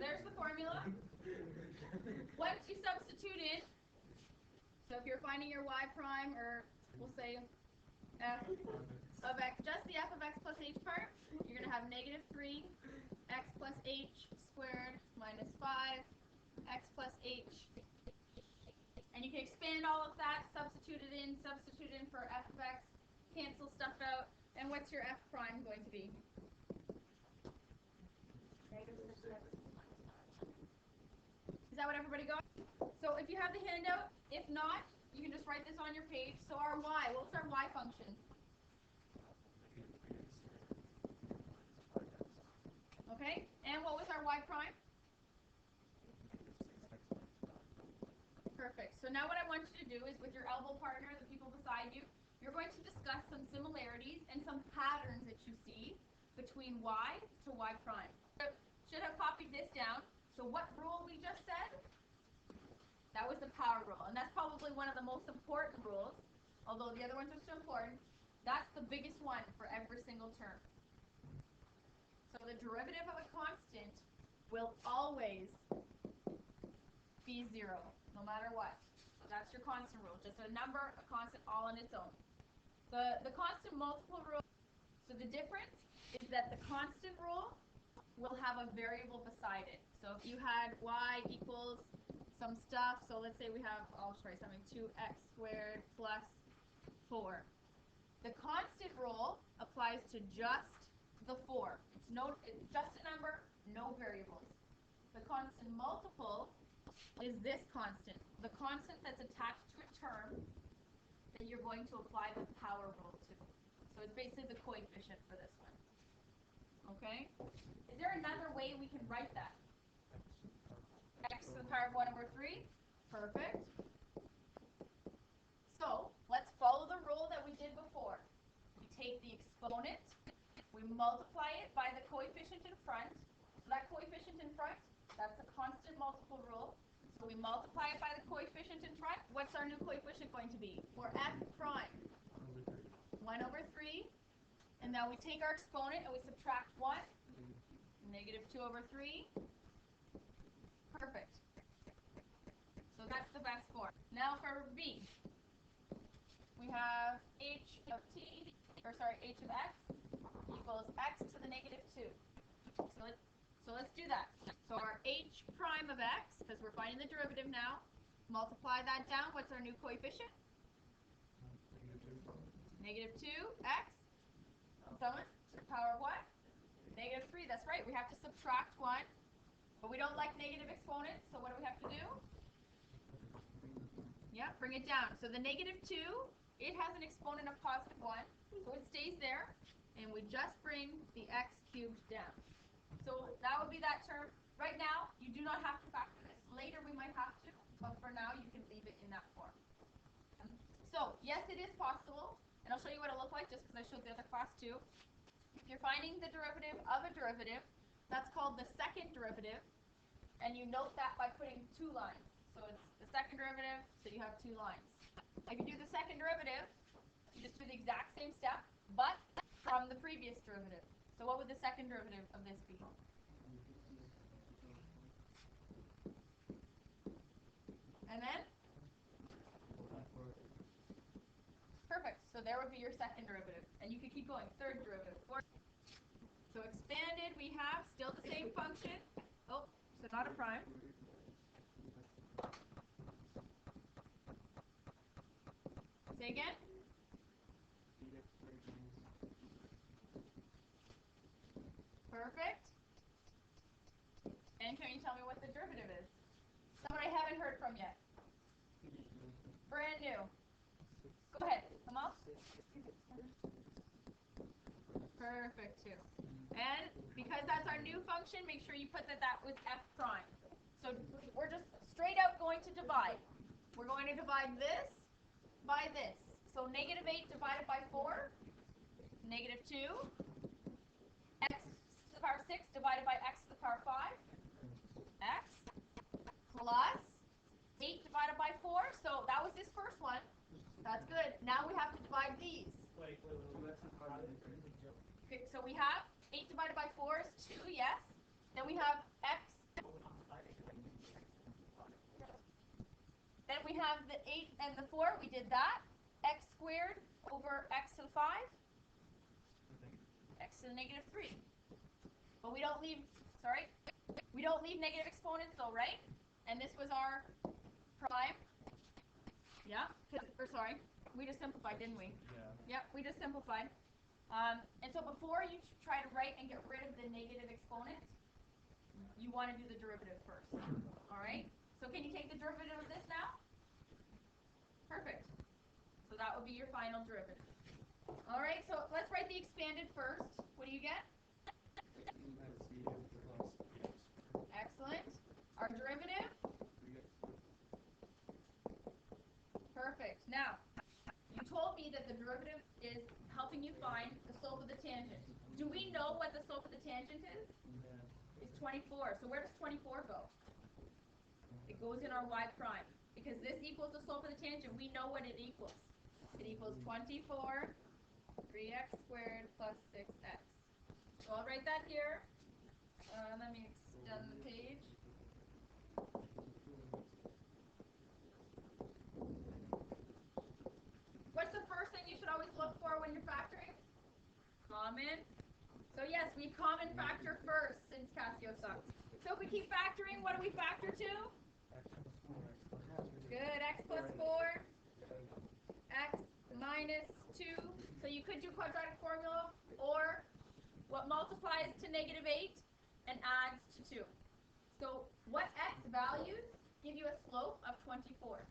there's the formula. Once you substitute in, so if you're finding your y prime, or we'll say f of x, just the f of x plus h part, you're going to have negative 3 x plus h squared minus 5 x plus h. And you can expand all of that, substitute it in for f of x, cancel stuff out, and what's your f prime going to be? Is that what everybody got? So if you have the handout, if not, you can just write this on your page. So our y, what's our y function? Okay, and what was our y prime? Perfect. So now what I want you to do is, with your elbow partner, the people beside you, you're going to discuss some similarities and some patterns that you see between y to y prime. Should have copied this down. So what rule we just said? That was the power rule, and that's probably one of the most important rules, although the other ones are still important. That's the biggest one for every single term. So the derivative of a constant will always be 0, no matter what. So that's your constant rule. Just a number, a constant, all on its own. The constant multiple rule, so the difference is that the constant rule will have a variable beside it. So if you had y equals some stuff, so let's say we have, I'll try something, 2x squared plus 4. The constant rule applies to just the 4. It's just a number, no variables. The constant multiple is this constant, the constant that's attached to a term that you're going to apply the power rule to. So it's basically the coefficient for this one. Okay? Is there another way we can write that? X to the power of 1 over 3? Perfect. So let's follow the rule that we did before. We take the exponent, we multiply it by the coefficient in front. So that coefficient in front, that's the constant multiple rule. So we multiply it by the coefficient in front. What's our new coefficient going to be? For f prime. 1 over 3. And now we take our exponent and we subtract 1. Negative 2 over 3. Perfect. So that's the best form. Now for b. We have h of h of x equals x to the negative 2. So let's do that. So our h prime of x, because we're finding the derivative now, multiply that down. What's our new coefficient? Negative 2x. Someone? Power of what? Negative 3. That's right. We have to subtract 1. But we don't like negative exponents, so what do we have to do? Yeah, bring it down. So the negative 2, it has an exponent of positive 1, so it stays there. And we just bring the x cubed down. So that would be that term. Right now, you do not have to factor this. Later we might have to, but for now you can leave it in that form. So, yes, it is possible, and I'll show you what it looks like just because I showed the other class too. If you're finding the derivative of a derivative, that's called the second derivative, and you note that by putting 2 lines. So it's the second derivative, so you have 2 lines. If you do the second derivative, you just do the exact same step, but from the previous derivative. So what would the second derivative of this be? And then? Perfect. So there would be your second derivative. And you could keep going. Third derivative, fourth. So expanded, we have still the same function. Oh, so not a prime. Say again? Perfect. And can you tell me what the derivative is? Someone I haven't heard from yet. Brand new. Go ahead. Kamal? Perfect, too. And because that's our new function, make sure you put that was f prime. So we're just straight out going to divide. We're going to divide this by this. So negative 8 divided by 4, negative 2. X to the power 6 divided by x to the power 5. X plus 8 divided by 4. So that was this first one. That's good. Now we have to divide these. Wait. Okay, so we have 8 divided by 4 is 2, yes. Then we have x Then we have the 8 and the 4. We did that. X squared over x to the 5. X to the negative 3. But we don't leave, we don't leave negative exponents though, right? And this was our prime. Yeah, we just simplified, didn't we? Yeah. Yep, we just simplified. And so before you try to write and get rid of the negative exponent, you want to do the derivative first. All right? So can you take the derivative of this now? Perfect. So that would be your final derivative. All right, so let's write the expanded first. What do you get? Excellent. Our derivative? Perfect. Now, you told me that the derivative is helping you find the slope of the tangent. Do we know what the slope of the tangent is? It's 24. So where does 24 go? It goes in our y prime. Because this equals the slope of the tangent, we know what it equals. It equals 24, 3x squared plus 6x. So I'll write that here. Let me extend the page. What's the first thing you should always look for when you're factoring? Common. So yes, we common factor first since Casio sucks. So if we keep factoring, what do we factor to? Good, x plus 4, x minus 2. So you could do quadratic formula, or what multiplies to negative 8 and adds to 2. So what x values give you a slope of 24?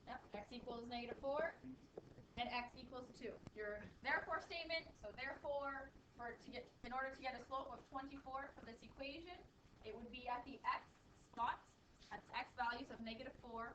Yep, x equals negative 4 and x equals 2. Your therefore statement, so therefore, in order to get a slope of 24 for this equation, it would be at the x spot, that's x values of negative 4